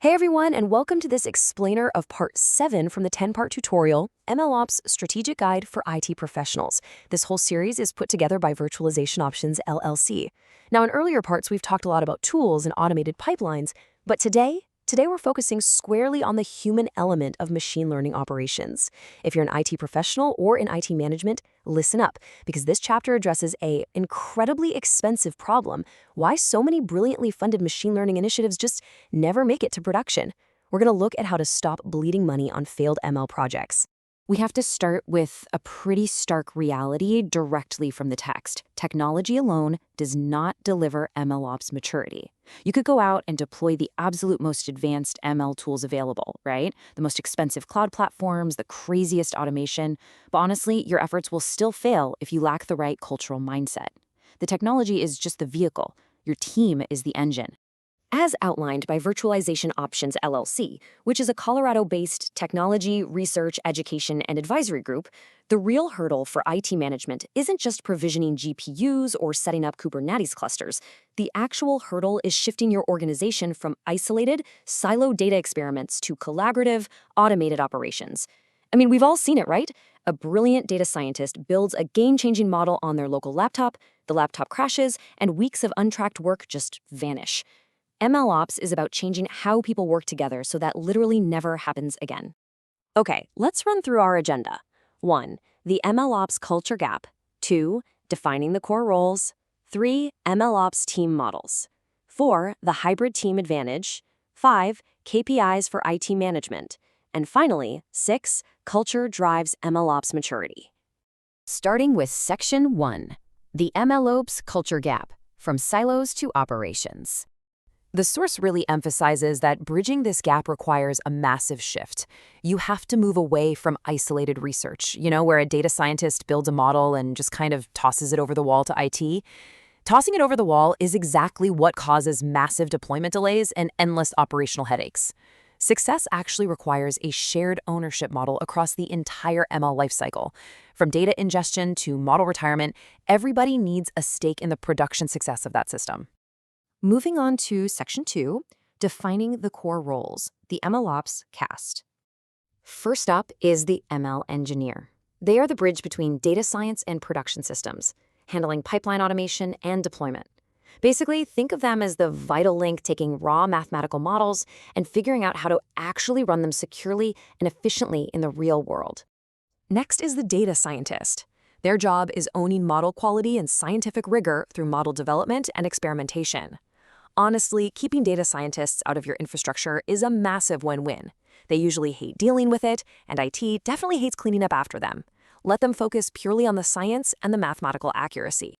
Hey everyone, and welcome to this explainer of part 7 from the 10-part tutorial, MLOps Strategic Guide for IT Professionals. This whole series is put together by Virtualization Options, LLC. Now, in earlier parts, we've talked a lot about tools and automated pipelines, but today we're focusing squarely on the human element of machine learning operations. If you're an IT professional or in IT management, listen up, because this chapter addresses an incredibly expensive problem: why so many brilliantly funded machine learning initiatives just never make it to production. We're going to look at how to stop bleeding money on failed ML projects. We have to start with a pretty stark reality directly from the text. Technology alone does not deliver MLOps maturity. You could go out and deploy the absolute most advanced ML tools available, right? The most expensive cloud platforms, the craziest automation. But honestly, your efforts will still fail if you lack the right cultural mindset. The technology is just the vehicle. Your team is the engine. As outlined by Virtualization Options, LLC, which is a Colorado-based technology, research, education, and advisory group, the real hurdle for IT management isn't just provisioning GPUs or setting up Kubernetes clusters. The actual hurdle is shifting your organization from isolated, siloed data experiments to collaborative, automated operations. I mean, we've all seen it, right? A brilliant data scientist builds a game-changing model on their local laptop, the laptop crashes, and weeks of untracked work just vanish. MLOps is about changing how people work together so that literally never happens again. Okay, let's run through our agenda. 1. The MLOps culture gap. 2. Defining the core roles. 3. MLOps team models. 4. The hybrid team advantage. 5. KPIs for IT management. And finally, 6. Culture drives MLOps maturity. Starting with Section 1. The MLOps culture gap, from silos to operations. The source really emphasizes that bridging this gap requires a massive shift. You have to move away from isolated research, where a data scientist builds a model and just kind of tosses it over the wall to IT. Tossing it over the wall is exactly what causes massive deployment delays and endless operational headaches. Success actually requires a shared ownership model across the entire ML lifecycle. From data ingestion to model retirement, everybody needs a stake in the production success of that system. Moving on to Section 2, defining the core roles, the MLOps cast. First up is the ML engineer. They are the bridge between data science and production systems, handling pipeline automation and deployment. Basically, think of them as the vital link taking raw mathematical models and figuring out how to actually run them securely and efficiently in the real world. Next is the data scientist. Their job is owning model quality and scientific rigor through model development and experimentation. Honestly, keeping data scientists out of your infrastructure is a massive win-win. They usually hate dealing with it, and IT definitely hates cleaning up after them. Let them focus purely on the science and the mathematical accuracy.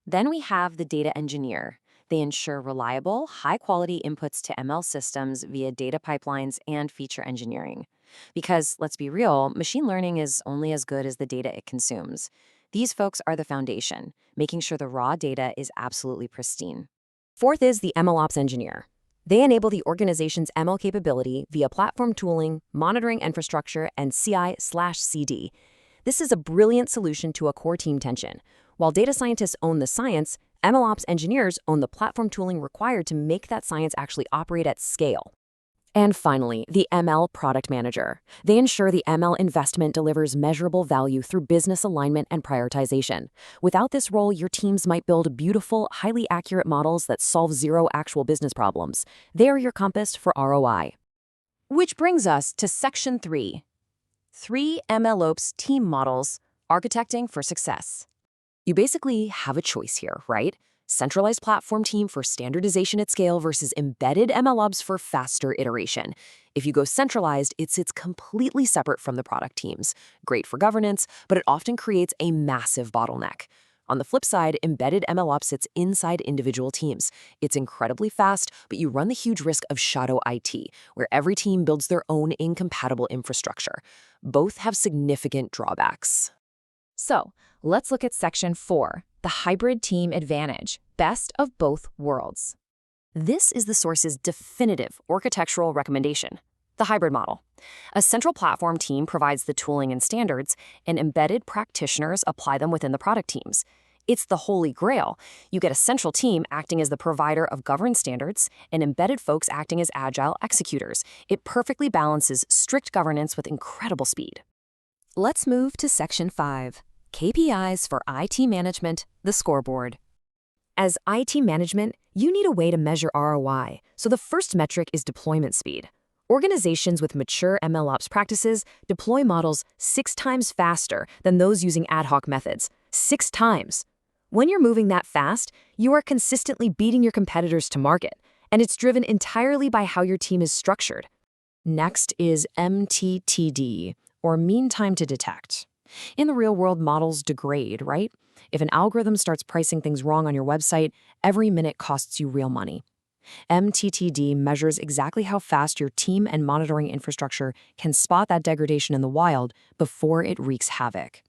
Then we have the data engineer. They ensure reliable, high-quality inputs to ML systems via data pipelines and feature engineering. Because, let's be real, machine learning is only as good as the data it consumes. These folks are the foundation, making sure the raw data is absolutely pristine. Fourth is the MLOps engineer. They enable the organization's ML capability via platform tooling, monitoring infrastructure, and CI/CD. This is a brilliant solution to a core team tension. While data scientists own the science, MLOps engineers own the platform tooling required to make that science actually operate at scale. And finally, the ML product manager. They ensure the ML investment delivers measurable value through business alignment and prioritization. Without this role, your teams might build beautiful, highly accurate models that solve zero actual business problems. They are your compass for ROI. Which brings us to Section 3. 3 MLOps team models, architecting for success. You basically have a choice here, right? Centralized platform team for standardization at scale versus embedded MLOps for faster iteration. If you go centralized, it sits completely separate from the product teams. Great for governance, but it often creates a massive bottleneck. On the flip side, embedded MLOps sits inside individual teams. It's incredibly fast, but you run the huge risk of shadow IT, where every team builds their own incompatible infrastructure. Both have significant drawbacks. So, let's look at Section 4, the hybrid team advantage, best of both worlds. This is the source's definitive architectural recommendation, the hybrid model. A central platform team provides the tooling and standards, and embedded practitioners apply them within the product teams. It's the holy grail. You get a central team acting as the provider of governed standards and embedded folks acting as agile executors. It perfectly balances strict governance with incredible speed. Let's move to Section 5, KPIs for IT management, the scoreboard. As IT management, you need a way to measure ROI, so the first metric is deployment speed. Organizations with mature MLOps practices deploy models 6 times faster than those using ad hoc methods. 6 times. When you're moving that fast, you are consistently beating your competitors to market, and it's driven entirely by how your team is structured. Next is MTTD, or mean time to detect. In the real world, models degrade, right? If an algorithm starts pricing things wrong on your website, every minute costs you real money. MTTD measures exactly how fast your team and monitoring infrastructure can spot that degradation in the wild before it wreaks havoc.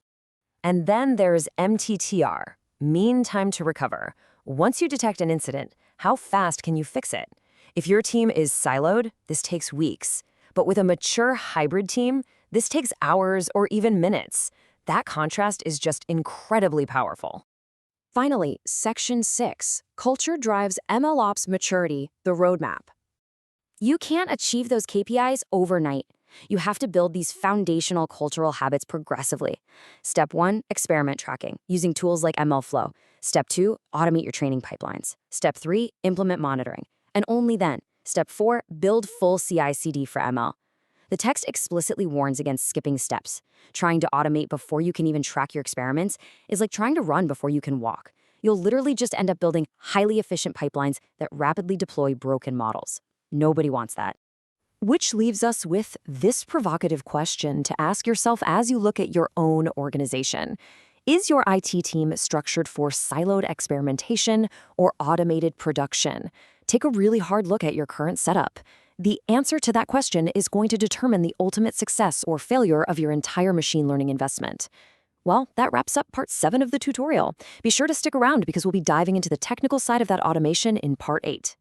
And then there's MTTR, mean time to recover. Once you detect an incident, how fast can you fix it? If your team is siloed, this takes weeks. But with a mature hybrid team, this takes hours or even minutes. That contrast is just incredibly powerful. Finally, Section 6, Culture Drives MLOps Maturity, the Roadmap. You can't achieve those KPIs overnight. You have to build these foundational cultural habits progressively. Step 1, experiment tracking, using tools like MLflow. Step 2, automate your training pipelines. Step 3, implement monitoring. And only then, Step 4, build full CI/CD for ML. The text explicitly warns against skipping steps. Trying to automate before you can even track your experiments is like trying to run before you can walk. You'll literally just end up building highly efficient pipelines that rapidly deploy broken models. Nobody wants that. Which leaves us with this provocative question to ask yourself as you look at your own organization. Is your IT team structured for siloed experimentation or automated production? Take a really hard look at your current setup. The answer to that question is going to determine the ultimate success or failure of your entire machine learning investment. Well, that wraps up part 7 of the tutorial. Be sure to stick around because we'll be diving into the technical side of that automation in part 8.